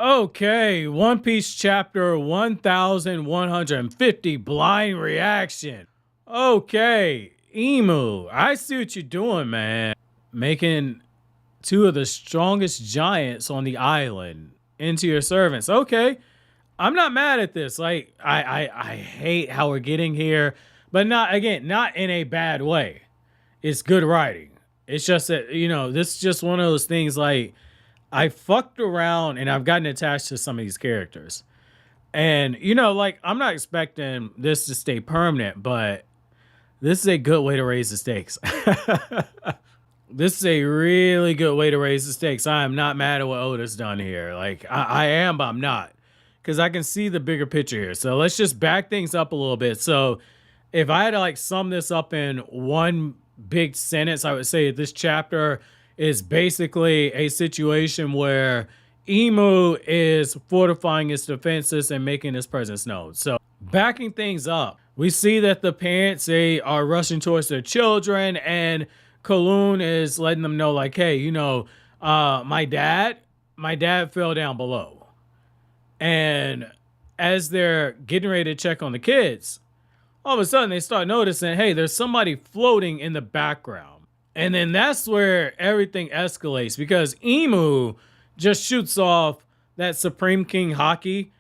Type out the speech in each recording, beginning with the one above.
Okay, One Piece chapter 1150 blind reaction. Okay, Emu, I see what you're doing, man. Making two of the strongest giants on the island into your servants. Okay, I'm not mad at this. Like, I hate how we're getting here, but not again, not in a bad way. It's good writing. It's just that, this is just one of those things like I fucked around and I've gotten attached to some of these characters. And, like, I'm not expecting this to stay permanent, but this is a good way to raise the stakes. This is a really good way to raise the stakes. I am not mad at what Oda's done here. Like, I am, but I'm not. Because I can see the bigger picture here. So let's just back things up a little bit. So if I had to, like, sum this up in one big sentence, I would say this chapter is basically a situation where Emu is fortifying his defenses and making his presence known. So backing things up, we see that the parents, they are rushing towards their children, and Kaloon is letting them know, like, hey, my dad fell down below. And as they're getting ready to check on the kids, all of a sudden they start noticing, hey, there's somebody floating in the background. And then that's where everything escalates, because Emu just shoots off that Supreme King Haki,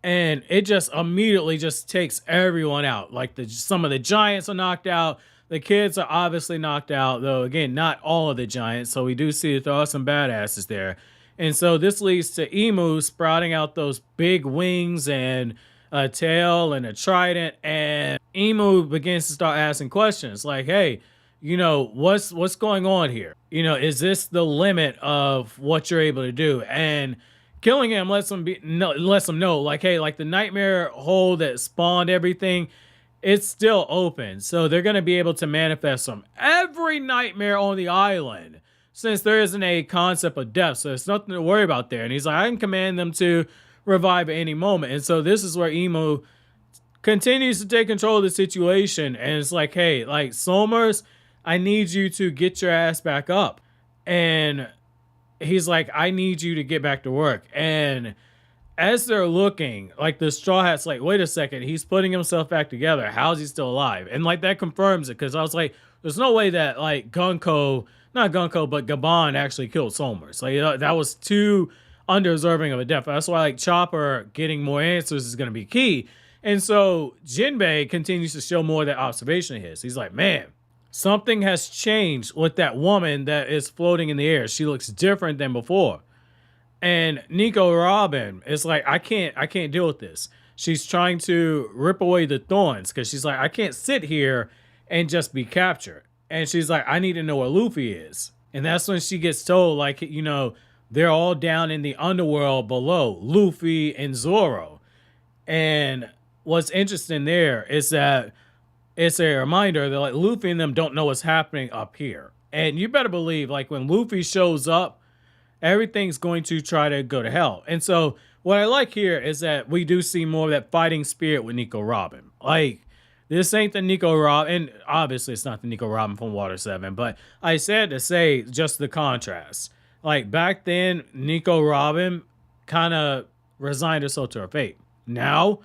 and it just immediately just takes everyone out. Like some of the giants are knocked out. The kids are obviously knocked out, though, again, not all of the giants. So we do see that there are some badasses there. And so this leads to Emu sprouting out those big wings and a tail and a trident. And Emu begins to start asking questions like, hey, what's going on here? Is this the limit of what you're able to do? And Killingham lets them know, like, hey, like the nightmare hole that spawned everything, it's still open. So they're going to be able to manifest from every nightmare on the island, since there isn't a concept of death. So there's nothing to worry about there. And he's like, I can command them to revive at any moment. And so this is where Emu continues to take control of the situation. And it's like, hey, like, Sommers, I need you to get your ass back up. And he's like, I need you to get back to work. And as they're looking, like, the Straw Hat's like, wait a second, he's putting himself back together. How's he still alive? And like, that confirms it, because I was like, there's no way that, like, not Gunko, but Gaban actually killed Sommers. Like, that was too undeserving of a death. That's why, like, Chopper getting more answers is going to be key. And so Jinbe continues to show more of that observation of his. He's like, man, something has changed with that woman that is floating in the air. She looks different than before. And Nico Robin is like, I can't deal with this. She's trying to rip away the thorns, because she's like, I can't sit here and just be captured. And she's like, I need to know where Luffy is. And that's when she gets told, like, they're all down in the underworld below, Luffy and Zoro. And what's interesting there is that it's a reminder that, like, Luffy and them don't know what's happening up here. And you better believe, like, when Luffy shows up, everything's going to try to go to hell. And so what I like here is that we do see more of that fighting spirit with Nico Robin. Like, this ain't the Nico Robin, and obviously it's not the Nico Robin from Water 7, but I said to say just the contrast. Like, back then, Nico Robin kind of resigned herself to her fate. Now,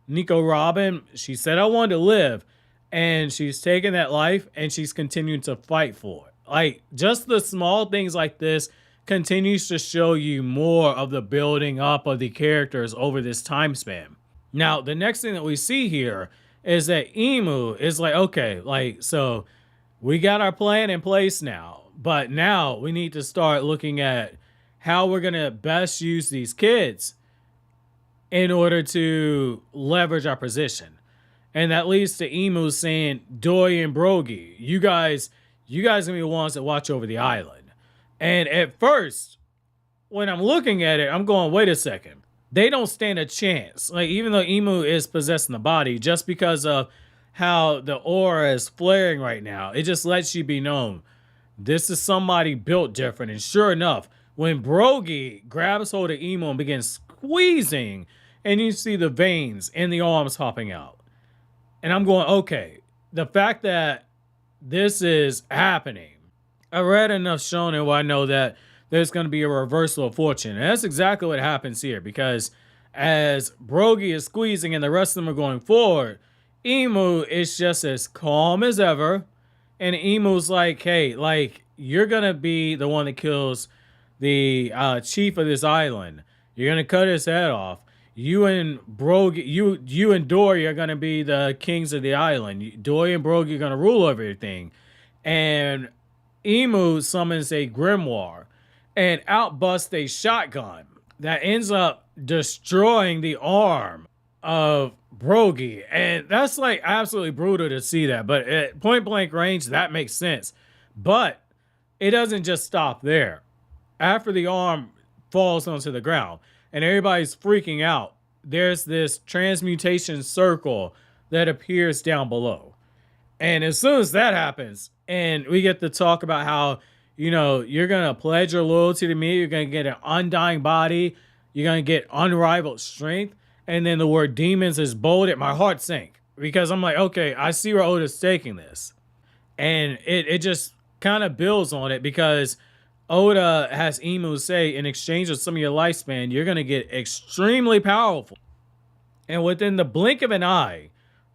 Nico Robin, she said, I wanted to live, and she's taken that life, and she's continuing to fight for it. Like, just the small things like this continues to show you more of the building up of the characters over this time span. Now, the next thing that we see here is that Emu is like, okay, like, so we got our plan in place now, but now we need to start looking at how we're going to best use these kids in order to leverage our position. And that leads to Emu saying, Doy and Brogy, you guys gonna be the ones that watch over the island. And at first, when I'm looking at it, I'm going, wait a second. They don't stand a chance. Like, even though Emu is possessing the body, just because of how the aura is flaring right now, it just lets you be known. This is somebody built different. And sure enough, when Brogy grabs hold of Emu and begins squeezing, and you see the veins and the arms hopping out. And I'm going, okay, the fact that this is happening, I read enough shonen where I know that there's going to be a reversal of fortune. And that's exactly what happens here, because as Brogy is squeezing and the rest of them are going forward, Emu is just as calm as ever. And Emu's like, hey, like, you're going to be the one that kills the chief of this island. You're going to cut his head off. You and Brogy, you and Dory are going to be the kings of the island. Dory and Brogy are going to rule over everything. And Emu summons a grimoire and outbusts a shotgun that ends up destroying the arm of Brogy. And that's like absolutely brutal to see that. But at point blank range, that makes sense. But it doesn't just stop there. After the arm falls onto the ground and everybody's freaking out, there's this transmutation circle that appears down below. And as soon as that happens, and we get to talk about how, you know, you're going to pledge your loyalty to me, you're going to get an undying body, you're going to get unrivaled strength, and then the word demons is bolded, my heart sank. Because I'm like, okay, I see where Oda's taking this. And it just kind of builds on it, because Oda has Emu say, in exchange for some of your lifespan, you're going to get extremely powerful. And within the blink of an eye,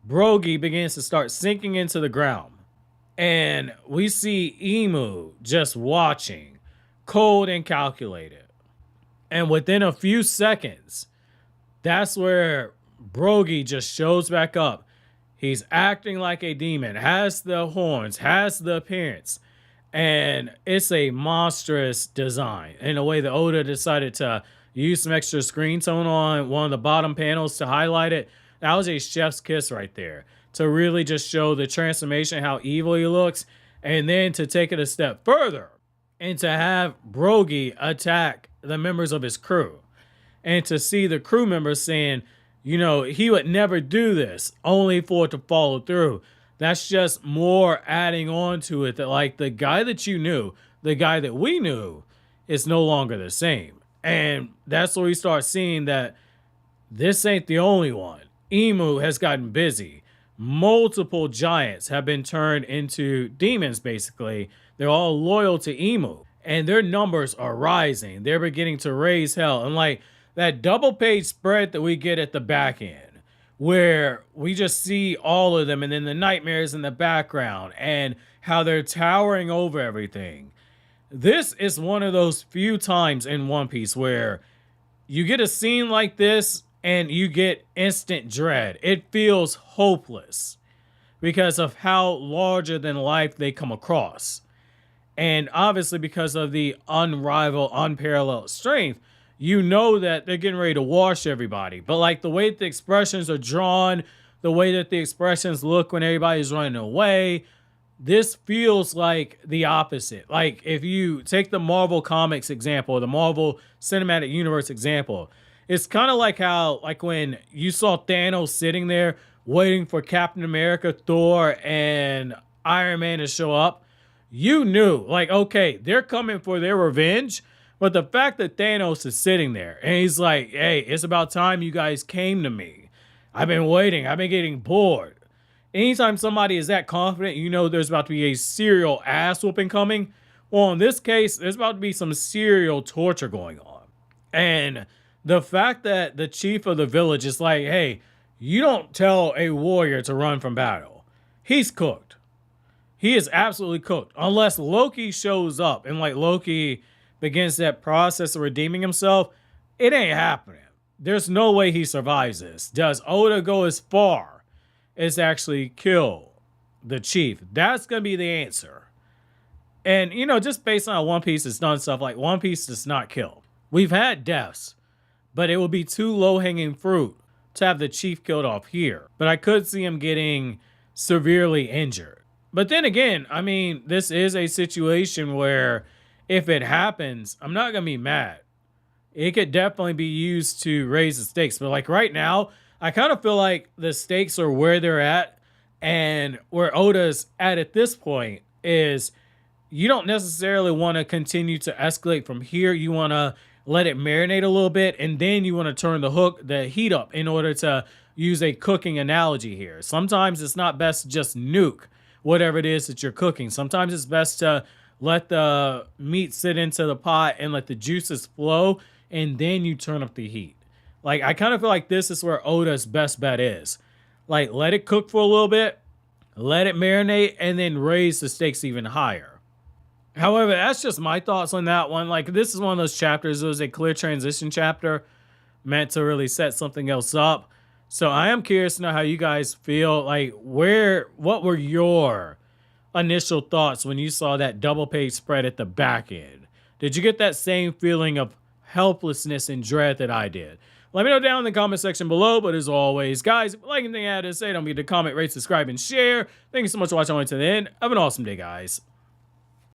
Brogy begins to start sinking into the ground. And we see Emu just watching, cold and calculated. And within a few seconds, that's where Brogy just shows back up. He's acting like a demon, has the horns, has the appearance. And it's a monstrous design in a way that Oda decided to use some extra screen tone on one of the bottom panels to highlight it. That was a chef's kiss right there, to really just show the transformation, how evil he looks, and then to take it a step further and to have Brogy attack the members of his crew, and to see the crew members saying, you know, he would never do this, only for it to follow through. That's just more adding on to it, that like the guy that you knew, the guy that we knew, is no longer the same. And that's where we start seeing that this ain't the only one. Emu has gotten busy. Multiple giants have been turned into demons, basically. They're all loyal to Emu, and their numbers are rising. They're beginning to raise hell. And like that double page spread that we get at the back end, where we just see all of them, and then the nightmares in the background, and how they're towering over everything. This is one of those few times in One Piece where you get a scene like this and you get instant dread. It feels hopeless because of how larger than life they come across. And obviously because of the unrivaled, unparalleled strength, you know that they're getting ready to wash everybody. But like the way that the expressions are drawn, the way that the expressions look when everybody's running away, this feels like the opposite. Like if you take the Marvel Comics example, the Marvel Cinematic Universe example, it's kind of like how, like when you saw Thanos sitting there waiting for Captain America, Thor, and Iron Man to show up, you knew, like, okay, they're coming for their revenge. But the fact that Thanos is sitting there and he's like, hey, it's about time you guys came to me. I've been waiting. I've been getting bored. Anytime somebody is that confident, you know there's about to be a serial ass whooping coming. Well, in this case, there's about to be some serial torture going on. And the fact that the chief of the village is like, hey, you don't tell a warrior to run from battle. He's cooked. He is absolutely cooked. Unless Loki shows up and like Loki begins that process of redeeming himself, it ain't happening. There's no way he survives this. Does Oda go as far as actually kill the chief? That's going to be the answer. And, you know, just based on how One Piece has done stuff, like One Piece does not kill. We've had deaths, but it would be too low-hanging fruit to have the chief killed off here. But I could see him getting severely injured. But then again, I mean, this is a situation where if it happens, I'm not going to be mad. It could definitely be used to raise the stakes. But like right now, I kind of feel like the stakes are where they're at. And where Oda's at this point is you don't necessarily want to continue to escalate from here. You want to let it marinate a little bit. And then you want to turn the heat up in order to use a cooking analogy here. Sometimes it's not best to just nuke whatever it is that you're cooking. Sometimes it's best to let the meat sit into the pot and let the juices flow, and then you turn up the heat. Like, I kind of feel like this is where Oda's best bet is. Like, let it cook for a little bit, let it marinate, and then raise the stakes even higher. However, that's just my thoughts on that one. Like, this is one of those chapters. It was a clear transition chapter meant to really set something else up. So I am curious to know how you guys feel. Like, what were your initial thoughts when you saw that double page spread at the back end? Did you get that same feeling of helplessness and dread that I did? Let me know down in the comment section below. But as always, guys, if you like anything I had to say, don't forget to comment, rate, subscribe, and share. Thank you so much for watching all the way to the end. Have an awesome day, guys.